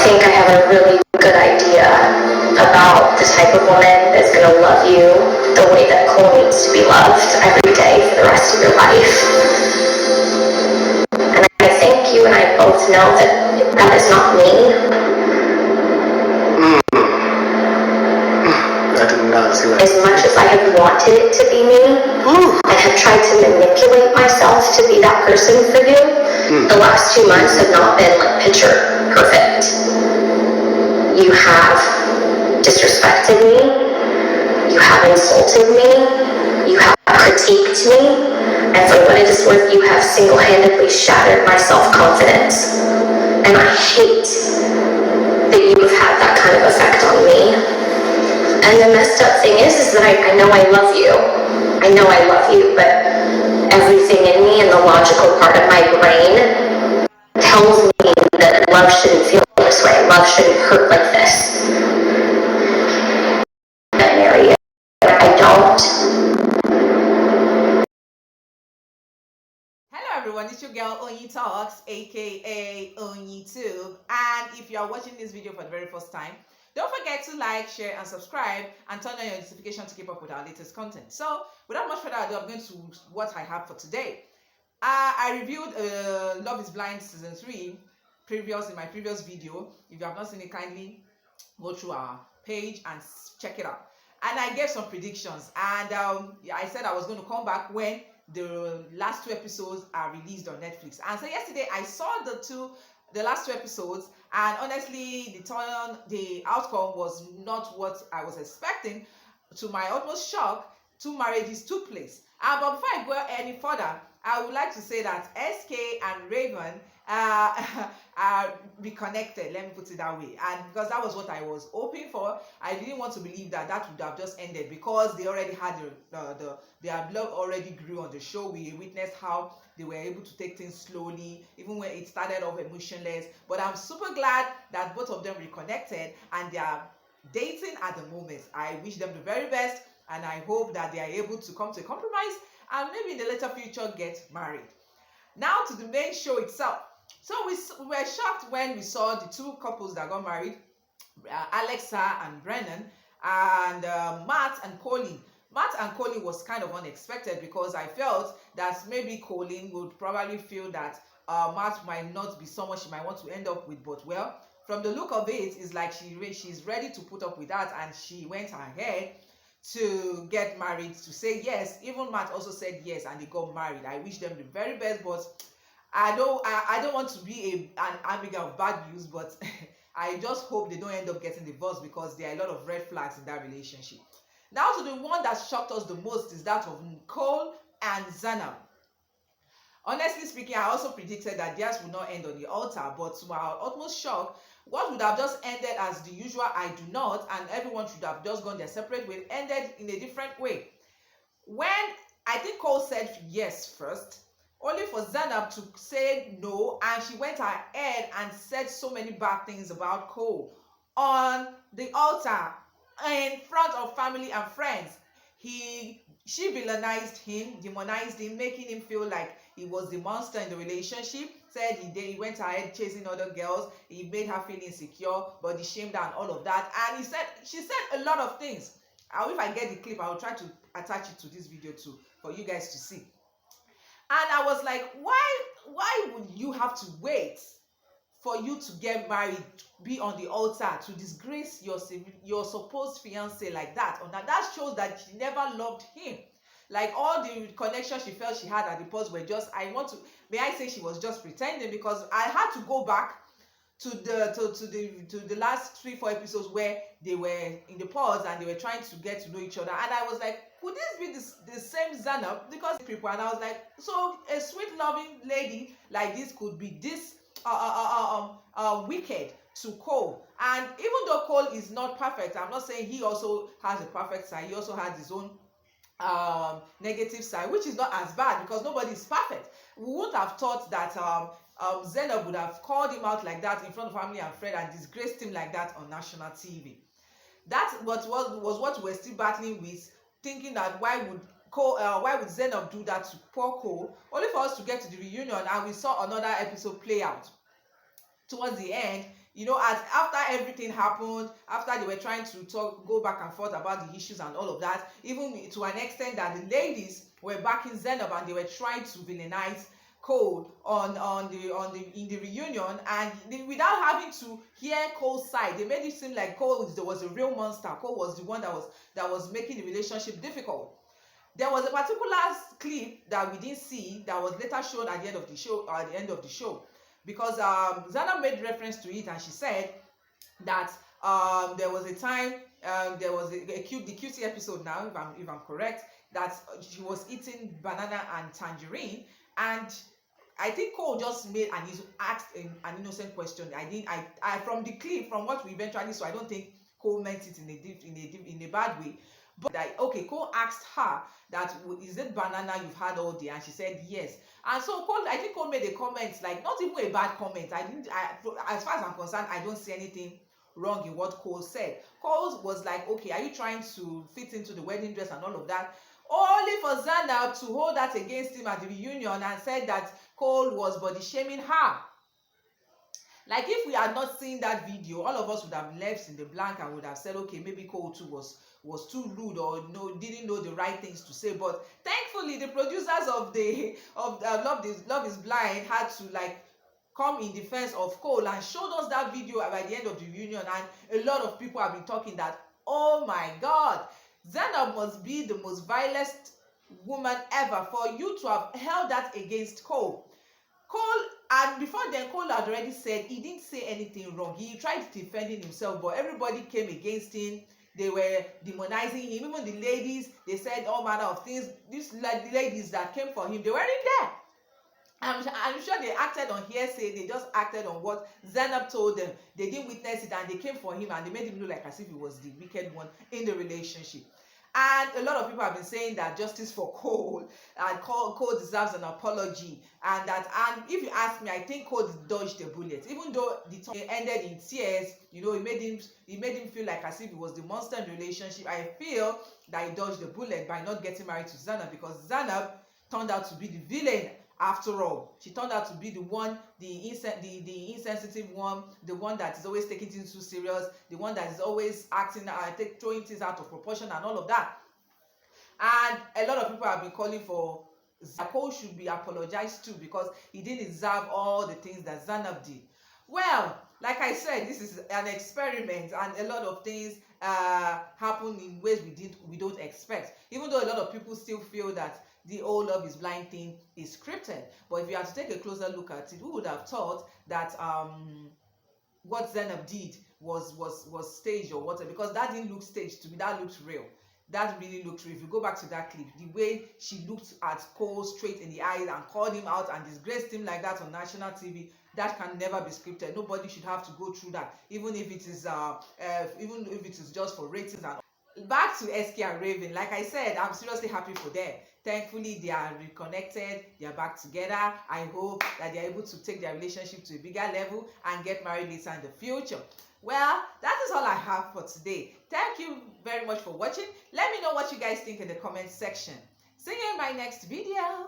think I have a really good idea about the type of woman that's going to love you the way that Cole needs to be loved every day for the rest of your life. And I think you and I both know that that is not me. As much as I have wanted it to be me, and have tried to manipulate myself to be that person for you, the last 2 months have not been like picture perfect. You have disrespected me, you have insulted me, you have critiqued me, and for what it is worth, you have single-handedly shattered my self-confidence. And I hate that you have had that kind of effect on me. And the messed up thing is that I know I love you. I know I love you, but everything in me and the logical part of my brain tells me that love shouldn't feel this way. Love shouldn't hurt like this. Area, I don't. Hello everyone, it's your girl Onyi Talks, aka OnyiTube, and if you are watching this video for the very first time, don't forget to like, share, and subscribe, and turn on your notification to keep up with our latest content. So, without much further ado, I'm going to what I have for today. I reviewed Love is Blind Season 3 in my previous video. If you have not seen it, kindly go through our page and check it out. And I gave some predictions, and I said I was going to come back when the last 2 episodes are released on Netflix. And so yesterday I saw the last 2 episodes, and honestly the outcome was not what I was expecting. To my utmost shock, 2 marriages took place. But before I go any further, I would like to say that SK and Raven are reconnected, let me put it that way. And because that was what I was hoping for, I didn't want to believe that would have just ended, because they already had their love already grew on the show. We witnessed how they were able to take things slowly, even when it started off emotionless. But I'm super glad that both of them reconnected and they are dating at the moment. I wish them the very best, and I hope that they are able to come to a compromise and maybe in the later future get married. Now to the main show itself. So we were shocked when we saw the 2 couples that got married, Alexa and Brennan, and Matt and Colleen. Matt and Colleen was kind of unexpected, because I felt that maybe Colleen would probably feel that Matt might not be someone she might want to end up with. But well, from the look of it, it's like she's ready to put up with that, and she went ahead to get married, to say yes. Even Matt also said yes, and they got married. I wish them the very best, but I don't want to be an amiga of bad news, but I just hope they don't end up getting divorced, because there are a lot of red flags in that relationship. Now to the one that shocked us the most is that of Nicole and Zana. Honestly speaking, I also predicted that theirs would not end on the altar, but to my utmost shock, what would have just ended as the usual I do not, and everyone should have just gone their separate way, ended in a different way. When I think Cole said yes first, only for Zanab to say no, and she went ahead and said so many bad things about Cole on the altar in front of family and friends. She villainized him, demonized him, making him feel like he was the monster in the relationship. Said he went ahead chasing other girls, he made her feel insecure, body shamed her and all of that. And she said a lot of things. If I get the clip, I will try to attach it to this video too for you guys to see. And I was like, why would you have to wait for you to get married, be on the altar, to disgrace your supposed fiance like that? Or that shows that she never loved him. Like, all the connections she felt she had at the post were just, may I say she was just pretending, because I had to go back to the last 3-4 episodes where they were in the pause and they were trying to get to know each other, and I was like, could this be the same Zanab? Because people, and I was like, so a sweet loving lady like this could be this wicked to Cole. And even though Cole is not perfect, I'm not saying he also has a perfect side. He also has his own negative side, which is not as bad, because nobody is perfect. We wouldn't have thought that Zanab would have called him out like that in front of family and friend and disgraced him like that on national TV. That was what we were still battling with, thinking that why would Zanab do that to poor Cole, only for us to get to the reunion and we saw another episode play out. towards the end, you know, after everything happened, after they were trying to go back and forth about the issues and all of that, even to an extent that the ladies were backing Zanab and they were trying to villainize Cole in the reunion, and without having to hear Cole's side, they made it seem like Cole was a real monster. Cole was the one that was making the relationship difficult. There was a particular clip that we didn't see that was later shown at the end of the show, because Zana made reference to it, and she said that there was a time, there was the QT episode now, if I'm correct, that she was eating banana and tangerine, and I think Cole just asked an innocent question. I from the clip, from what we eventually saw, I don't think Cole meant it in a bad way. But okay, Cole asked her that, is it banana you've had all day? And she said yes. And so I think Cole made a comment, like not even a bad comment. As far as I'm concerned, I don't see anything wrong in what Cole said. Cole was like, okay, are you trying to fit into the wedding dress and all of that? Only for Zanab to hold that against him at the reunion and said that Cole was body shaming her. Like, if we had not seen that video, all of us would have left in the blank and would have said, okay, maybe Cole too was too rude, or didn't know the right things to say. But thankfully, the producers of Love Is Blind had to like come in defense of Cole and showed us that video by the end of the reunion, and a lot of people have been talking that, oh my God, Zanab must be the most vilest woman ever for you to have held that against Cole. And before then, Cole had already said he didn't say anything wrong. He tried defending himself, but everybody came against him. They were demonizing him. Even the ladies, they said all manner of things. The ladies that came for him, they weren't there. I'm sure they acted on hearsay. They just acted on what Zanab told them. They didn't witness it, and they came for him, and they made him look like as if he was the wicked one in the relationship. And a lot of people have been saying that justice for Cole, and Cole deserves an apology, and if you ask me, I think Cole dodged the bullet. Even though the talk ended in tears, you know, it made him feel like as if it was the monster in the relationship. I feel that he dodged the bullet by not getting married to Zanab, because Zanab turned out to be the villain. After all, she turned out to be the one, the insensitive one, the one that is always taking things too serious, the one that is always acting, throwing things out of proportion and all of that. And a lot of people have been calling for Cole should be apologized to, because he didn't deserve all the things that Zanab did. Well, like I said, this is an experiment, and a lot of things happen in ways we don't expect. Even though a lot of people still feel that the whole Love Is Blind thing is scripted, but if you had to take a closer look at it, we would have thought that what Zanab did was staged or whatever, because that didn't look staged to me. That looked real. That really looked real. If you go back to that clip, the way she looked at Cole straight in the eyes and called him out and disgraced him like that on national TV, that can never be scripted. Nobody should have to go through that, even if it is just for ratings. And back to SK and Raven, like I said, I'm seriously happy for them. Thankfully, they are reconnected, they are back together. I hope that they are able to take their relationship to a bigger level and get married later in the future. Well, that is all I have for today. Thank you very much for watching. Let me know what you guys think in the comment section. See you in my next video.